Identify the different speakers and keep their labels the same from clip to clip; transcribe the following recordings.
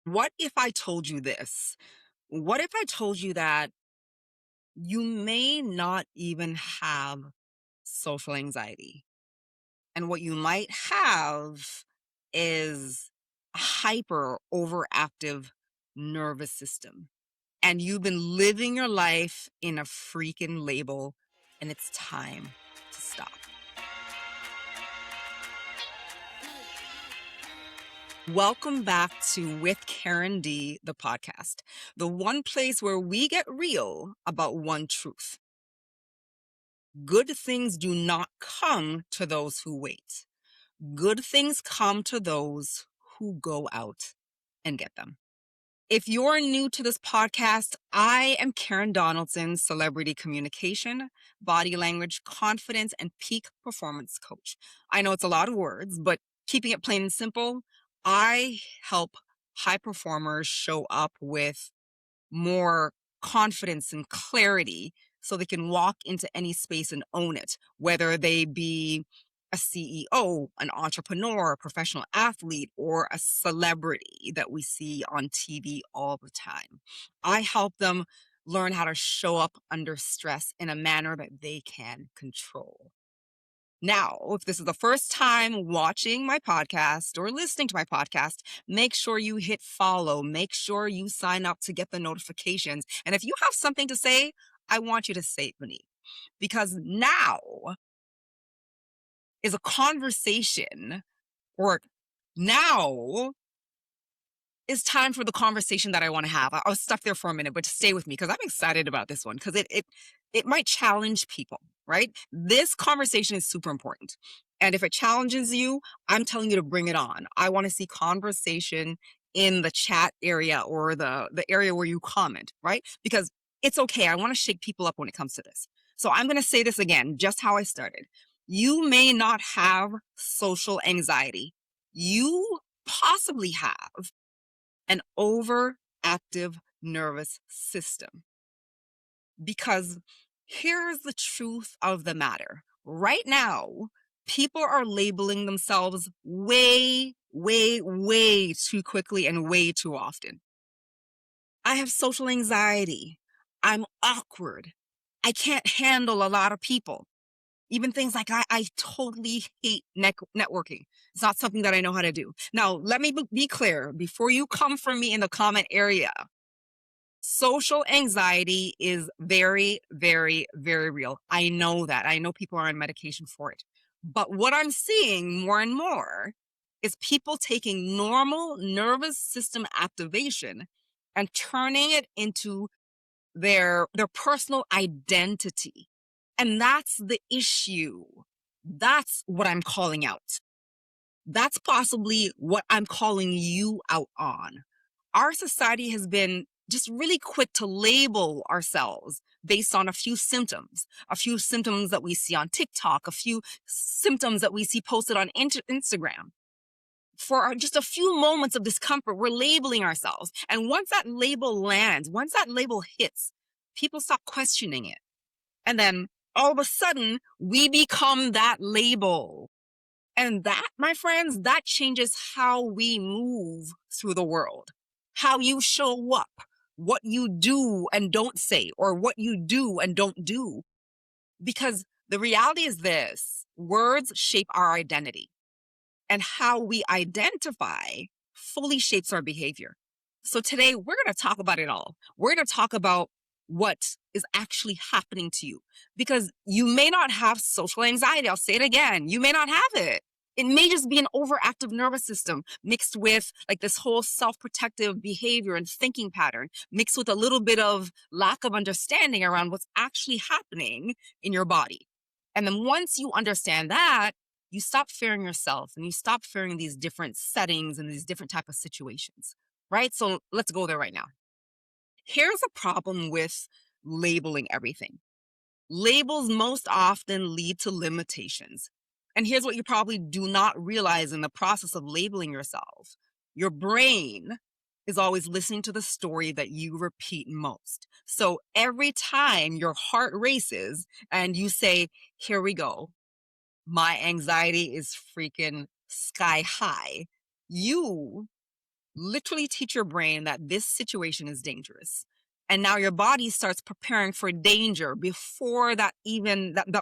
Speaker 1: What if I told you this? What if I told you that you may not even have social anxiety? And what you might have is a hyper overactive nervous system. And you've been living your life in a freaking label, and it's time to stop. Welcome back to With Karen D, the podcast, the one place where we get real about one truth. Good things do not come to those who wait. Good things come to those who go out and get them. If you're new to this podcast, I am Karen Donaldson, celebrity communication, body language, confidence, and peak performance coach. I know it's a lot of words, but keeping it plain and simple, I help high performers show up with more confidence and clarity so they can walk into any space and own it, whether they be a CEO, an entrepreneur, a professional athlete, or a celebrity that we see on TV all the time. I help them learn how to show up under stress in a manner that they can control. Now, if this is the first time watching my podcast or listening to my podcast, make sure you hit follow. Make sure you sign up to get the notifications. And if you have something to say, I want you to say it beneath. Because now is a conversation, or now is time for the conversation that I want to have. I was stuck there for a minute, but stay with me because I'm excited about this one because it might challenge people, right? This conversation is super important. And if it challenges you, I'm telling you to bring it on. I want to see conversation in the chat area or the area where you comment, right? Because it's okay. I want to shake people up when it comes to this. So I'm going to say this again, just how I started. You may not have social anxiety. You possibly have an overactive nervous system. Because here's the truth of the matter. Right now, people are labeling themselves way, way, way too quickly and way too often. I have social anxiety. I'm awkward. I can't handle a lot of people. Even things like I totally hate networking. It's not something that I know how to do. Now, let me be clear before you come for me in the comment area. Social anxiety is very, very, very real. I know that. I know people are on medication for it. But what I'm seeing more and more is people taking normal nervous system activation and turning it into their personal identity. And that's the issue. That's what I'm calling out. That's possibly what I'm calling you out on. Our society has been just really quick to label ourselves based on a few symptoms that we see on TikTok, a few symptoms that we see posted on Instagram. Just a few moments of discomfort, we're labeling ourselves. And once that label lands, once that label hits, people stop questioning it. And then all of a sudden, we become that label. And that, my friends, that changes how we move through the world, how you show up, what you do and don't say, or what you do and don't do. Because the reality is this: words shape our identity, and how we identify fully shapes our behavior. So today we're going to talk about it all. We're going to talk about what is actually happening to you, because you may not have social anxiety. I'll say it again. You may not have it. It may just be an overactive nervous system mixed with like this whole self-protective behavior and thinking pattern, mixed with a little bit of lack of understanding around what's actually happening in your body. And then once you understand that, you stop fearing yourself and you stop fearing these different settings and these different type of situations, right? So let's go there right now. Here's a problem with labeling everything. Labels most often lead to limitations. And here's what you probably do not realize in the process of labeling yourself. Your brain is always listening to the story that you repeat most. So every time your heart races and you say, here we go, my anxiety is freaking sky high, you literally teach your brain that this situation is dangerous. And now your body starts preparing for danger before that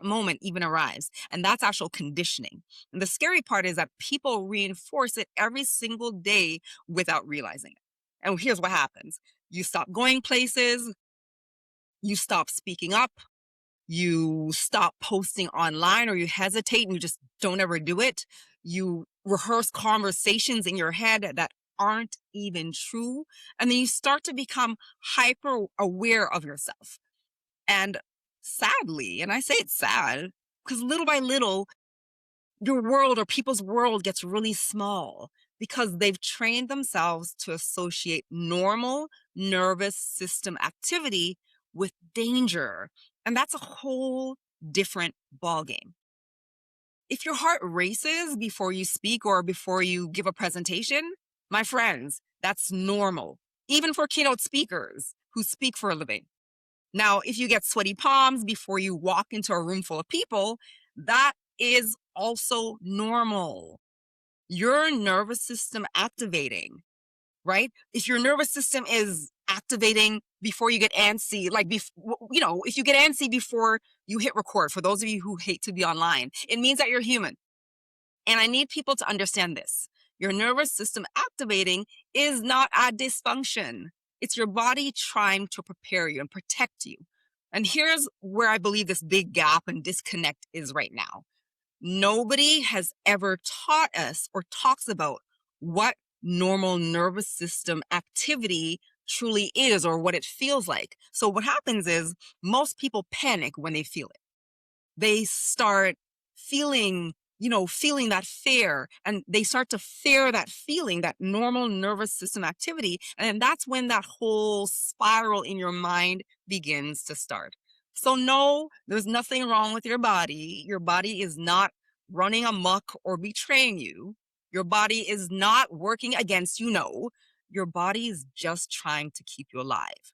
Speaker 1: moment even arrives. And that's actual conditioning. And the scary part is that people reinforce it every single day without realizing it. And here's what happens. You stop going places, you stop speaking up, you stop posting online, or you hesitate and you just don't ever do it. You rehearse conversations in your head that aren't even true. And then you start to become hyper aware of yourself. And sadly, and I say it's sad, because little by little, your world or people's world gets really small because they've trained themselves to associate normal nervous system activity with danger. And that's a whole different ballgame. If your heart races before you speak or before you give a presentation, my friends, that's normal, even for keynote speakers who speak for a living. Now, if you get sweaty palms before you walk into a room full of people, that is also normal. Your nervous system activating, right? If your nervous system is activating before you get antsy, like, if you get antsy before you hit record, for those of you who hate to be online, it means that you're human. And I need people to understand this. Your nervous system activating is not a dysfunction. It's your body trying to prepare you and protect you. And here's where I believe this big gap and disconnect is right now. Nobody has ever taught us or talks about what normal nervous system activity truly is or what it feels like. So what happens is most people panic when they feel it. They start feeling, feeling that fear, and they start to fear that feeling, that normal nervous system activity. And that's when that whole spiral in your mind begins to start. So no, there's nothing wrong with your body. Your body is not running amok or betraying you. Your body is not working against you. No, your body is just trying to keep you alive.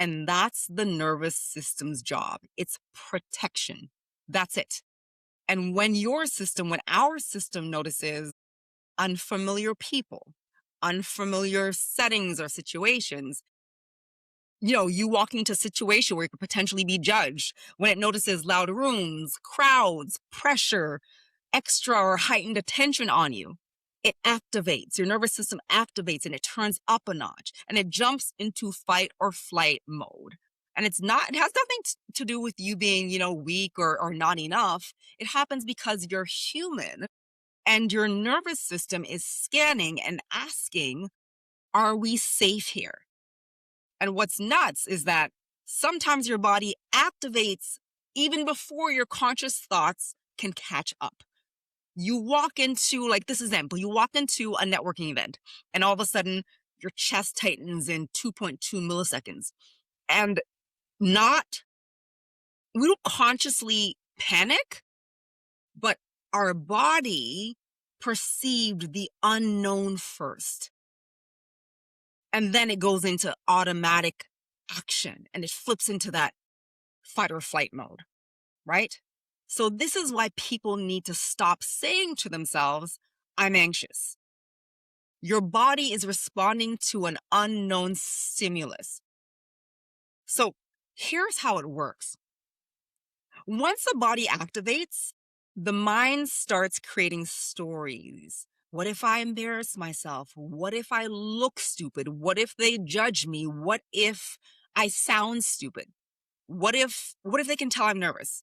Speaker 1: And that's the nervous system's job. It's protection. That's it. And when our system notices unfamiliar people, unfamiliar settings or situations, you walking into a situation where you could potentially be judged, when it notices loud rooms, crowds, pressure, extra or heightened attention on you, it activates. Your nervous system activates and it turns up a notch and it jumps into fight or flight mode. And it has nothing to do with you being, weak or not enough. It happens because you're human and your nervous system is scanning and asking, are we safe here? And what's nuts is that sometimes your body activates even before your conscious thoughts can catch up. You walk into, like this example, you walk into a networking event and all of a sudden your chest tightens in 2.2 milliseconds. And we don't consciously panic, but our body perceived the unknown first. And then it goes into automatic action and it flips into that fight or flight mode, right? So this is why people need to stop saying to themselves, I'm anxious. Your body is responding to an unknown stimulus. So here's how it works. Once the body activates, the mind starts creating stories. What if I embarrass myself? What if I look stupid? What if they judge me? What if I sound stupid? What if they can tell I'm nervous?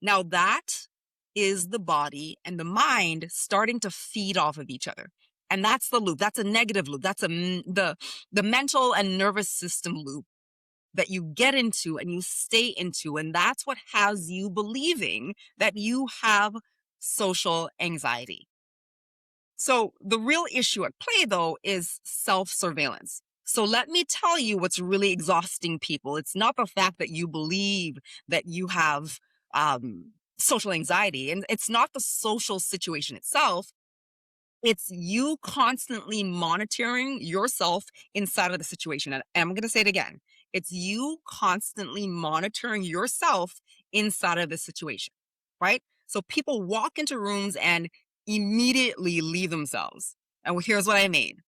Speaker 1: Now that is the body and the mind starting to feed off of each other. And that's the loop. That's a negative loop. That's the mental and nervous system loop that you get into and you stay into. And that's what has you believing that you have social anxiety. So the real issue at play, though, is self-surveillance. So let me tell you what's really exhausting people. It's not the fact that you believe that you have social anxiety, and it's not the social situation itself. It's you constantly monitoring yourself inside of the situation. And I'm going to say it again. It's you constantly monitoring yourself inside of the situation, right? So people walk into rooms and immediately leave themselves. And here's what I mean.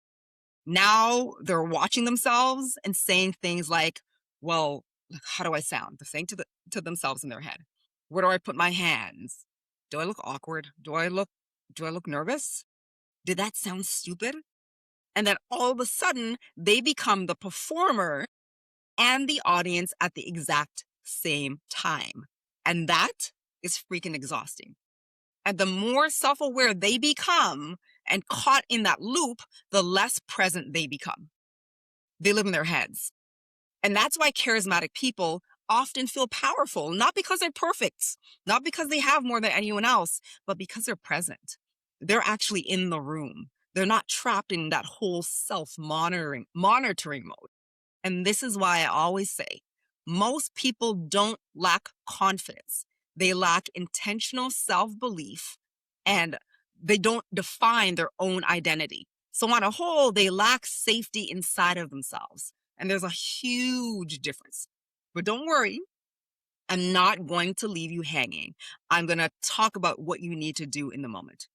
Speaker 1: Now they're watching themselves and saying things like, well, like, how do I sound? They're saying to themselves in their head, where do I put my hands? Do I look awkward? Do I look nervous? Did that sound stupid? And then all of a sudden, they become the performer and the audience at the exact same time. And that is freaking exhausting. And the more self aware they become and caught in that loop, the less present they become. They live in their heads. And that's why charismatic people often feel powerful, not because they're perfect, not because they have more than anyone else, but because they're present. They're actually in the room. They're not trapped in that whole monitoring mode. And this is why I always say most people don't lack confidence. They lack intentional self belief and they don't define their own identity. So, on a whole, they lack safety inside of themselves. And there's a huge difference. But don't worry, I'm not going to leave you hanging. I'm going to talk about what you need to do in the moment.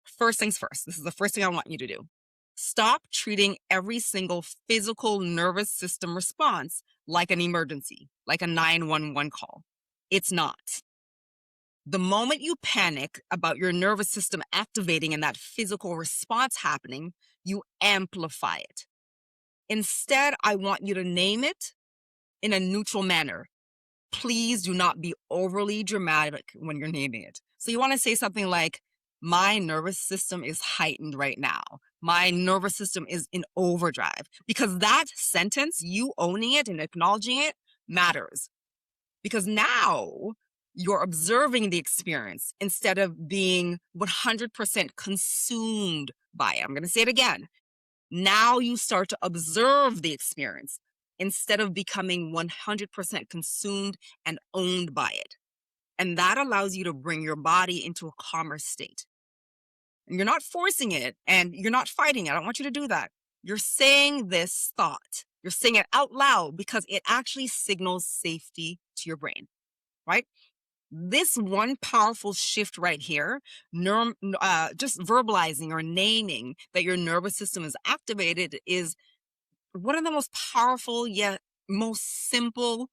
Speaker 1: First things first, this is the first thing I want you to do. Stop treating every single physical nervous system response like an emergency, like a 911 call. It's not. The moment you panic about your nervous system activating and that physical response happening, you amplify it. Instead, I want you to name it in a neutral manner. Please do not be overly dramatic when you're naming it. So you want to say something like, my nervous system is heightened right now. My nervous system is in overdrive. Because that sentence, you owning it and acknowledging it, matters. Because now you're observing the experience instead of being 100% consumed by it. I'm going to say it again. Now you start to observe the experience instead of becoming 100% consumed and owned by it. And that allows you to bring your body into a calmer state. And you're not forcing it and you're not fighting it. I don't want you to do that. You're saying this thought. You're saying it out loud because it actually signals safety to your brain, right? This one powerful shift right here, just verbalizing or naming that your nervous system is activated, is one of the most powerful yet most simple,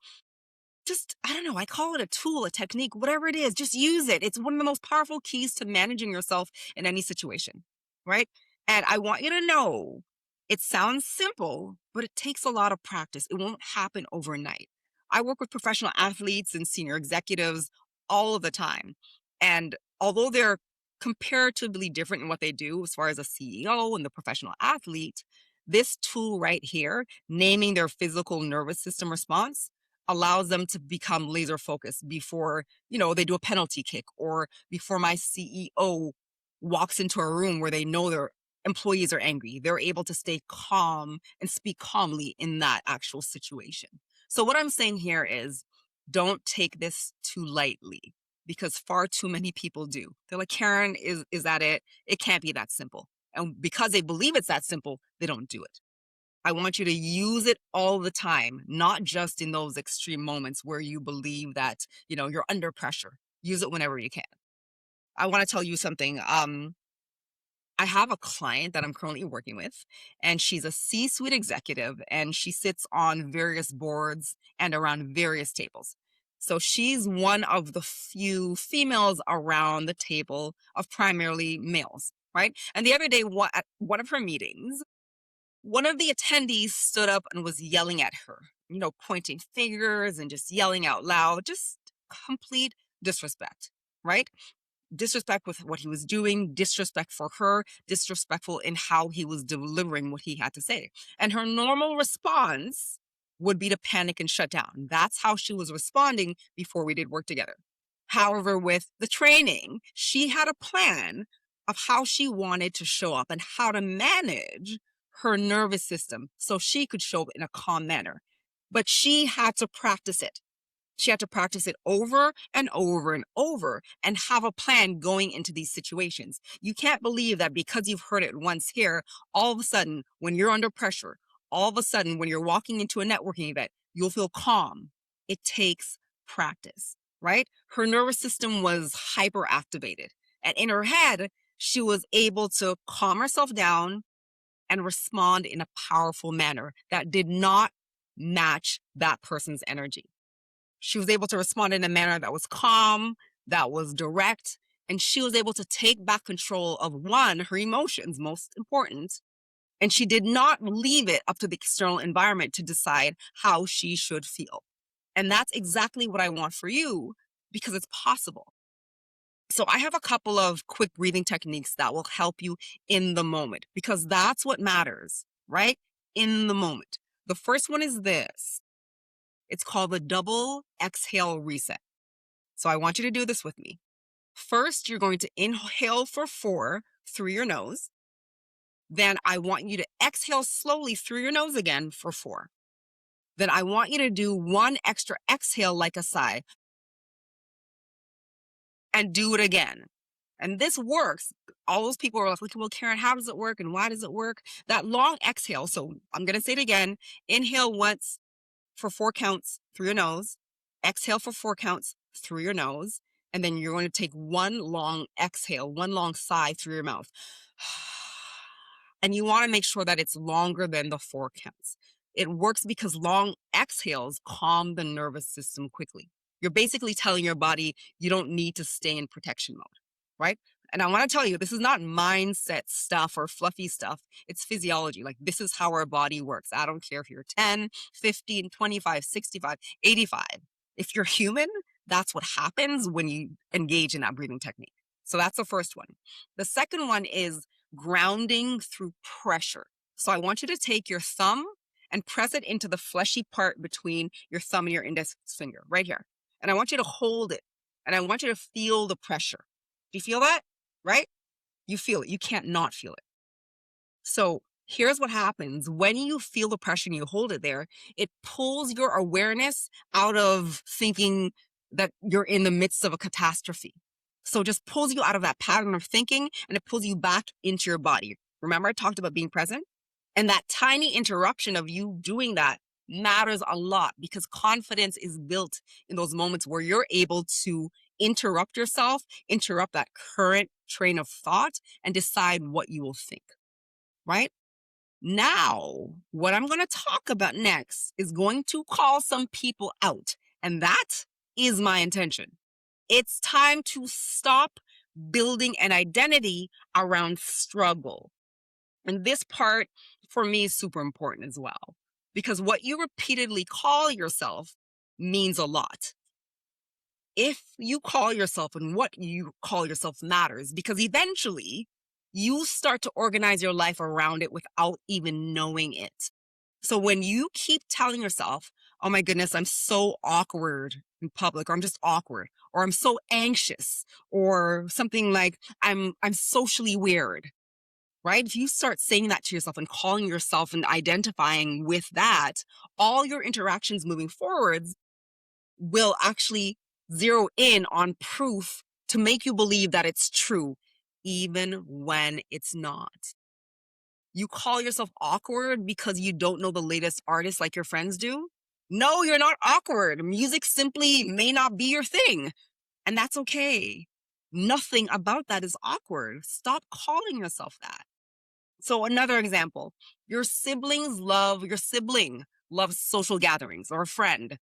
Speaker 1: just, I don't know, I call it a tool, a technique, whatever it is, just use it. It's one of the most powerful keys to managing yourself in any situation, right? And I want you to know it sounds simple, but it takes a lot of practice. It won't happen overnight. I work with professional athletes and senior executives all of the time. And although they're comparatively different in what they do as far as a CEO and the professional athlete, this tool right here, naming their physical nervous system response, allows them to become laser focused before, they do a penalty kick or before my CEO walks into a room where they know their employees are angry. They're able to stay calm and speak calmly in that actual situation. So what I'm saying here is don't take this too lightly because far too many people do. They're like, Karen, is that it? It can't be that simple. And because they believe it's that simple, they don't do it. I want you to use it all the time, not just in those extreme moments where you believe that, you're under pressure. Use it whenever you can. I want to tell you something. I have a client that I'm currently working with, and she's a C-suite executive, and she sits on various boards and around various tables. So she's one of the few females around the table of primarily males, right? And the other day, at one of her meetings, one of the attendees stood up and was yelling at her, pointing fingers and just yelling out loud, just complete disrespect, right? Disrespect with what he was doing, disrespect for her, disrespectful in how he was delivering what he had to say. And her normal response would be to panic and shut down. That's how she was responding before we did work together. However, with the training, she had a plan of how she wanted to show up and how to manage her nervous system so she could show up in a calm manner. But she had to practice it. She had to practice it over and over and over and have a plan going into these situations. You can't believe that because you've heard it once here, all of a sudden, when you're under pressure, all of a sudden, when you're walking into a networking event, you'll feel calm. It takes practice, right? Her nervous system was hyperactivated. And in her head, she was able to calm herself down and respond in a powerful manner that did not match that person's energy. She was able to respond in a manner that was calm, that was direct, and she was able to take back control of one, her emotions, most important, and she did not leave it up to the external environment to decide how she should feel. And that's exactly what I want for you because it's possible. So I have a couple of quick breathing techniques that will help you in the moment because that's what matters, right? In the moment. The first one is this. It's called the double exhale reset. So I want you to do this with me. First, you're going to inhale for 4 through your nose. Then I want you to exhale slowly through your nose again for 4. Then I want you to do 1 extra exhale like a sigh and do it again. And this works. All those people are like, well, Karen, how does it work? And why does it work? That long exhale. So I'm going to say it again. Inhale once for 4 counts through your nose. Exhale for 4 counts through your nose. And then you're going to take 1 long exhale, 1 long sigh through your mouth. And you want to make sure that it's longer than the 4 counts. It works because long exhales calm the nervous system quickly. You're basically telling your body you don't need to stay in protection mode, right? And I want to tell you, this is not mindset stuff or fluffy stuff. It's physiology. Like, this is how our body works. I don't care if you're 10, 15, 25, 65, 85. If you're human, that's what happens when you engage in that breathing technique. So that's the first one. The second one is grounding through pressure. So I want you to take your thumb and press it into the fleshy part between your thumb and your index finger, right here. And I want you to hold it. And I want you to feel the pressure. Do you feel that? Right? You feel it. You can't not feel it. So here's what happens. When you feel the pressure and you hold it there, it pulls your awareness out of thinking that you're in the midst of a catastrophe. So it just pulls you out of that pattern of thinking and it pulls you back into your body. Remember, I talked about being present? And that tiny interruption of you doing that matters a lot because confidence is built in those moments where you're able to interrupt yourself, interrupt that current train of thought, and decide what you will think, right? Now, what I'm going to talk about next is going to call some people out, and that is my intention. It's time to stop building an identity around struggle. And this part for me is super important as well, because what you repeatedly call yourself means a lot. If you call yourself and what you call yourself matters, because eventually you start to organize your life around it without even knowing it. So when you keep telling yourself, oh my goodness, I'm so awkward in public, or I'm just awkward, or I'm so anxious, or something like I'm socially weird, right? If you start saying that to yourself and calling yourself and identifying with that, all your interactions moving forwards will actually zero in on proof to make you believe that it's true, even when it's not. You call yourself awkward because you don't know the latest artist like your friends do? No, you're not awkward. Music simply may not be your thing, and that's okay. Nothing about that is awkward. Stop calling yourself that. So another example, your sibling loves social gatherings or a friend.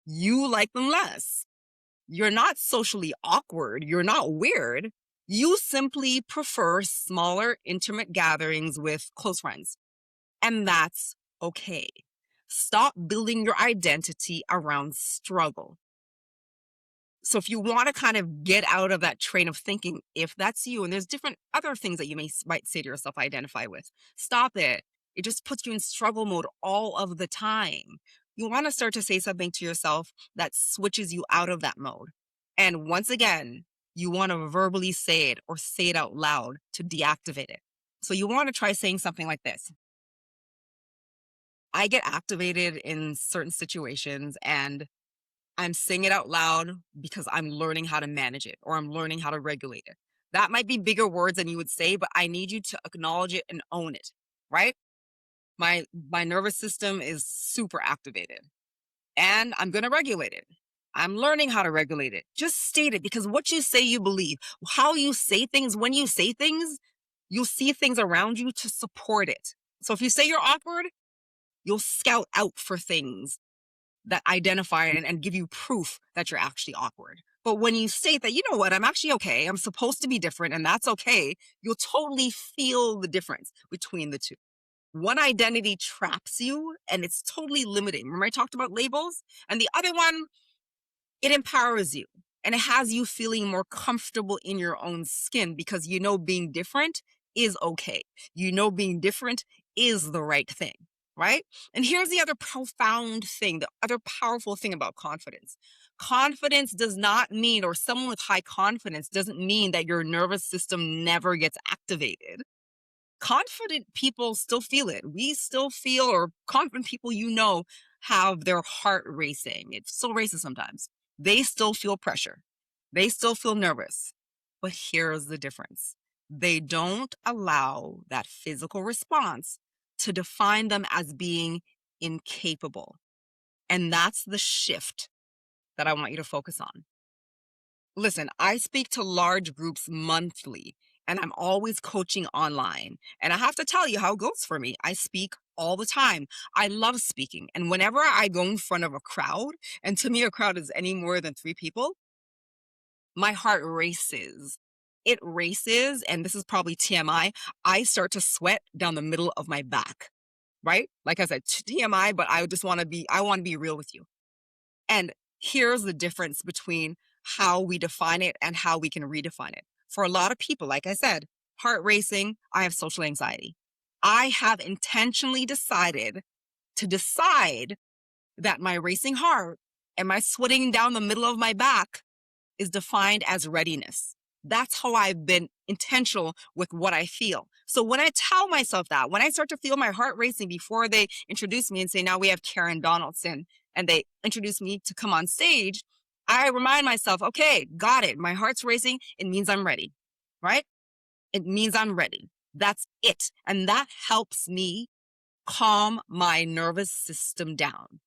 Speaker 1: You like them less. You're not socially awkward. You're not weird. You simply prefer smaller, intimate gatherings with close friends. And that's okay. Stop building your identity around struggle. So if you want to kind of get out of that train of thinking, if that's you, and there's different other things that you might say to yourself, identify with, stop it. It just puts you in struggle mode all of the time. You want to start to say something to yourself that switches you out of that mode. And once again, you want to verbally say it or say it out loud to deactivate it. So you want to try saying something like this. I get activated in certain situations and I'm saying it out loud because I'm learning how to manage it or I'm learning how to regulate it. That might be bigger words than you would say, but I need you to acknowledge it and own it, right? My nervous system is super activated and I'm going to regulate it. I'm learning how to regulate it. Just state it because what you say, you believe. How you say things, when you say things, you'll see things around you to support it. So if you say you're awkward, you'll scout out for things that identify and give you proof that you're actually awkward. But when you state that, you know what, I'm actually okay, I'm supposed to be different, and that's okay, you'll totally feel the difference between the two. One identity traps you and it's totally limiting. Remember, I talked about labels? And the other one, it empowers you and it has you feeling more comfortable in your own skin because you know being different is okay. You know being different is the right thing, right? And here's the other profound thing, the other powerful thing about confidence. Confidence does not mean, or someone with high confidence doesn't mean that your nervous system never gets activated. Confident people still feel it. We still feel, or confident people have their heart racing. It still races sometimes. They still feel pressure. They still feel nervous. But here's the difference. They don't allow that physical response to define them as being incapable. And that's the shift that I want you to focus on. Listen, I speak to large groups monthly and I'm always coaching online. And I have to tell you how it goes for me. I speak all the time. I love speaking. And whenever I go in front of a crowd, and to me, a crowd is any more than 3 people, my heart races. It races. And this is probably TMI. I start to sweat down the middle of my back, right? Like I said, TMI, but I want to be real with you. And here's the difference between how we define it and how we can redefine it. For a lot of people, like I said, heart racing, I have social anxiety. I have intentionally decided that my racing heart and my sweating down the middle of my back is defined as readiness. That's how I've been intentional with what I feel. So when I tell myself that, when I start to feel my heart racing before they introduce me and say, now we have Karen Donaldson, and they introduce me to come on stage, I remind myself, okay, got it. My heart's racing. It means I'm ready, right? It means I'm ready. That's it. And that helps me calm my nervous system down.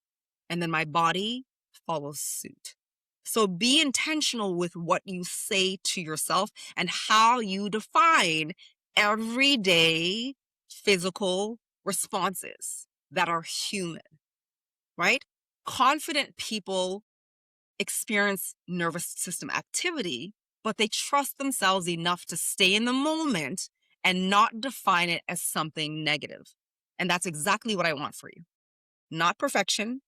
Speaker 1: And then my body follows suit. So be intentional with what you say to yourself and how you define everyday physical responses that are human, right? Confident people experience nervous system activity, but they trust themselves enough to stay in the moment and not define it as something negative. And that's exactly what I want for you. Not perfection.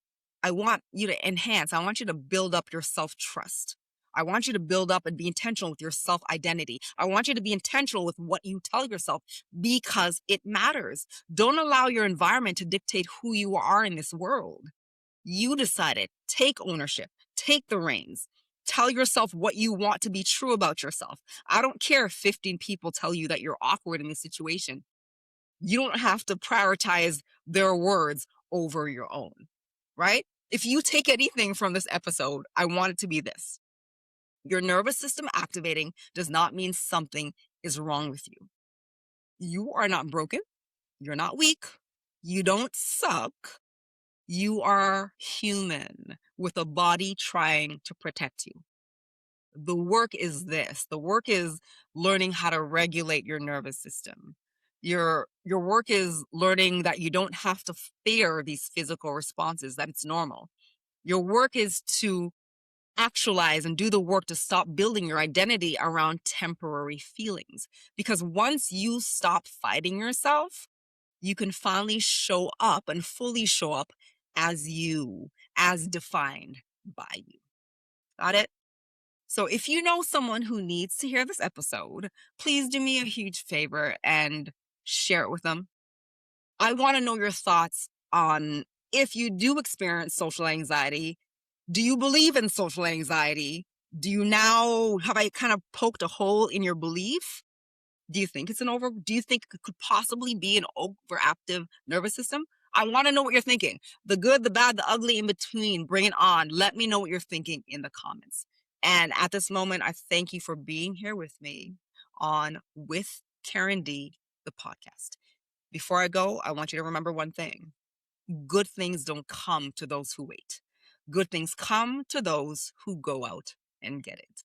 Speaker 1: I want you to enhance. I want you to build up your self-trust. I want you to build up and be intentional with your self-identity. I want you to be intentional with what you tell yourself because it matters. Don't allow your environment to dictate who you are in this world. You decide it. Take ownership. Take the reins. Tell yourself what you want to be true about yourself. I don't care if 15 people tell you that you're awkward in this situation. You don't have to prioritize their words over your own, right? If you take anything from this episode, I want it to be this. Your nervous system activating does not mean something is wrong with you. You are not broken. You're not weak. You don't suck. You are human with a body trying to protect you. The work is this. The work is learning how to regulate your nervous system. Your work is learning that you don't have to fear these physical responses, that it's normal. Your work is to actualize and do the work to stop building your identity around temporary feelings. Because once you stop fighting yourself, you can finally show up and fully show up as you, as defined by you. Got it? So if you know someone who needs to hear this episode, please do me a huge favor and share it with them. I want to know your thoughts on if you do experience social anxiety. Do you believe in social anxiety? Have I kind of poked a hole in your belief? Do you think it could possibly be an overactive nervous system? I want to know what you're thinking. The good, the bad, the ugly in between. Bring it on. Let me know what you're thinking in the comments. And at this moment, I thank you for being here with me on With Karen D, the podcast. Before I go, I want you to remember one thing. Good things don't come to those who wait. Good things come to those who go out and get it.